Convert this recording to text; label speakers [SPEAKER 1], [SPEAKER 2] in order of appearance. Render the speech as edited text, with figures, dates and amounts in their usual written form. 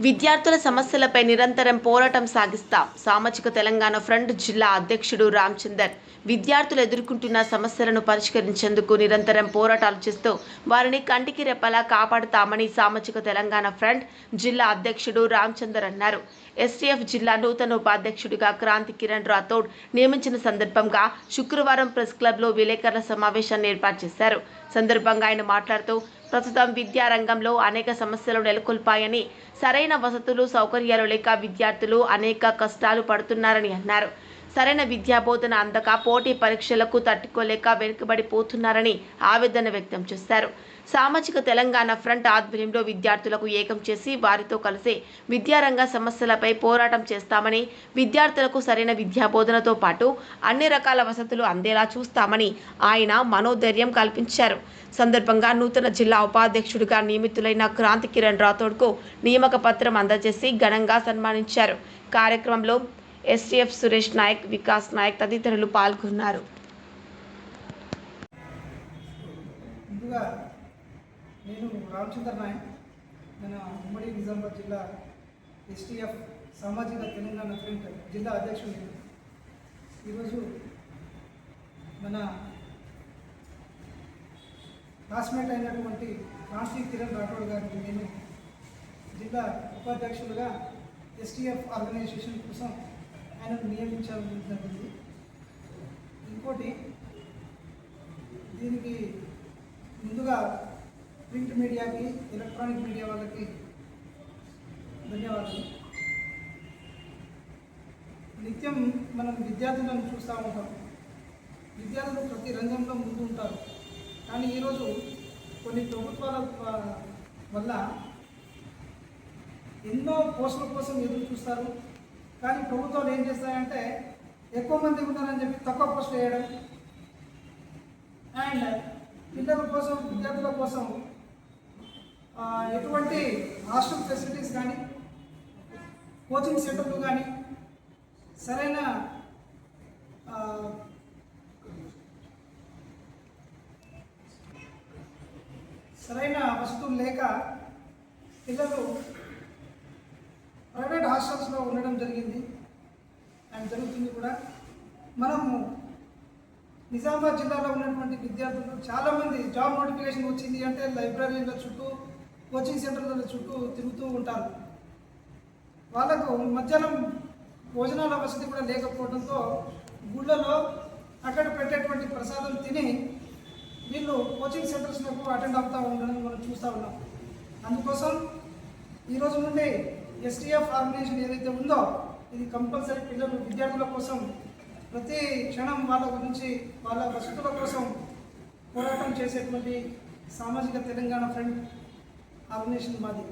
[SPEAKER 1] విద్యార్థుల సమస్యలపై నిరంతరం పోరాటం సాగిస్తాం. సామాజిక తెలంగాణ ఫ్రంట్ జిల్లా అధ్యక్షుడు రామచందర్ విద్యార్థులు ఎదుర్కొంటున్న సమస్యలను పరిష్కరించేందుకు నిరంతరం పోరాటాలు చేస్తూ వారిని కంటికి రెప్పలా కాపాడుతామని సామాజిక తెలంగాణ ఫ్రంట్ జిల్లా అధ్యక్షుడు రామచందర్ అన్నారు. ఎస్టీఎఫ్ జిల్లా నూతన ఉపాధ్యక్షుడిగా క్రాంతి కిరణ్ రాథోడ్ నియమించిన సందర్భంగా శుక్రవారం ప్రెస్ క్లబ్లో విలేకరుల సమావేశాన్ని ఏర్పాటు చేశారు. సందర్భంగా ఆయన మాట్లాడుతూ ప్రస్తుతం విద్యారంగంలో అనేక సమస్యలు నెలకొల్పాయని, సరైన వసతులు సౌకర్యాలు లేక విద్యార్థులు అనేక కష్టాలు పడుతున్నారని అన్నారు. సరైన విద్యాబోధన అందక పోటీ పరీక్షలకు తట్టుకోలేక వెనుకబడిపోతున్నారని ఆవేదన వ్యక్తం చేశారు. సామాజిక తెలంగాణ ఫ్రంట్ ఆధ్వర్యంలో విద్యార్థులకు ఏకం చేసి వారితో కలిసి విద్యారంగ సమస్యలపై పోరాటం చేస్తామని, విద్యార్థులకు సరైన విద్యాబోధనతో పాటు అన్ని రకాల వసతులు అందేలా చూస్తామని ఆయన మనోధైర్యం కల్పించారు. సందర్భంగా నూతన జిల్లా ఉపాధ్యక్షుడిగా నియమితులైన క్రాంతి కిరణ్ రాథోడ్కు నియామక పత్రం అందజేసి ఘనంగా సన్మానించారు. కార్యక్రమంలో ఎస్టీఎఫ్ సురేష్ నాయక్, వికాస్ నాయక్ తదితరులు పాల్గొన్నారు.
[SPEAKER 2] నేను రామచందర్ నాయక్, మన ఉమ్మడి నిజామాబాద్ జిల్లా ఎస్టీఎఫ్ సామాజిక తెలంగాణ ఫ్రంట్ జిల్లా అధ్యక్షుడిని. ఈరోజు మన క్లాస్మేట్ అయినటువంటి క్రాంతి కిరణ్ రాథోడ్ గారిని నేను జిల్లా ఉపాధ్యక్షులుగా ఎస్టీఎఫ్ ఆర్గనైజేషన్ కోసం ఆయనను నియమించాలని జరిగింది. ఇంకోటి, దీనికి ముందుగా ప్రింట్ మీడియాకి, ఎలక్ట్రానిక్ మీడియా వాళ్ళకి ధన్యవాదాలు. నిత్యం మనం విద్యార్థులను చూస్తూ ఉంటాం. విద్యార్థులు ప్రతి రంగంలో ముందు ఉంటారు. కానీ ఈరోజు కొన్ని ప్రభుత్వాల వల్ల ఎన్నో పోస్టుల కోసం ఎదురు చూస్తారు. కానీ ప్రభుత్వాలు ఏం చేస్తాయంటే ఎక్కువ మంది ఉన్నారని చెప్పి తక్కువ పోస్టులు వేయడం, అండ్ పిల్లల కోసం, విద్యార్థుల కోసం ఎటువంటి హాస్టల్ ఫెసిలిటీస్ కానీ, కోచింగ్ సెంటర్లు కానీ, సరైన వసతులు లేక పిల్లలు ప్రైవేట్ హాస్టల్స్లో ఉండడం జరిగింది అండ్ జరుగుతుంది కూడా. మనము నిజామాబాద్ జిల్లాలో ఉన్నటువంటి విద్యార్థులు చాలామంది జాబ్ నోటిఫికేషన్ వచ్చింది అంటే లైబ్రరీల చుట్టూ, కోచింగ్ సెంటర్ల చుట్టూ తిరుగుతూ ఉంటారు. వాళ్ళకు మధ్యాహ్నం భోజనాల వసతి కూడా లేకపోవడంతో గుళ్ళలో అక్కడ పెట్టేటువంటి ప్రసాదం తిని వీళ్ళు కోచింగ్ సెంటర్స్లకు అటెండ్ అవుతూ ఉండడం మనం చూస్తూ ఉన్నాం. అందుకోసం ఈరోజు నుండి ఎస్టీఎఫ్ ఆర్గనైజేషన్ ఏదైతే ఉందో ఇది కంపల్సరీ పిల్లలు, విద్యార్థుల కోసం ప్రతి క్షణం వాళ్ళ గురించి, వాళ్ళ వసతుల కోసం పోరాటం చేసేటువంటి సామాజిక తెలంగాణ ఫ్రంట్ ఆర్గనైజేషన్ మాది.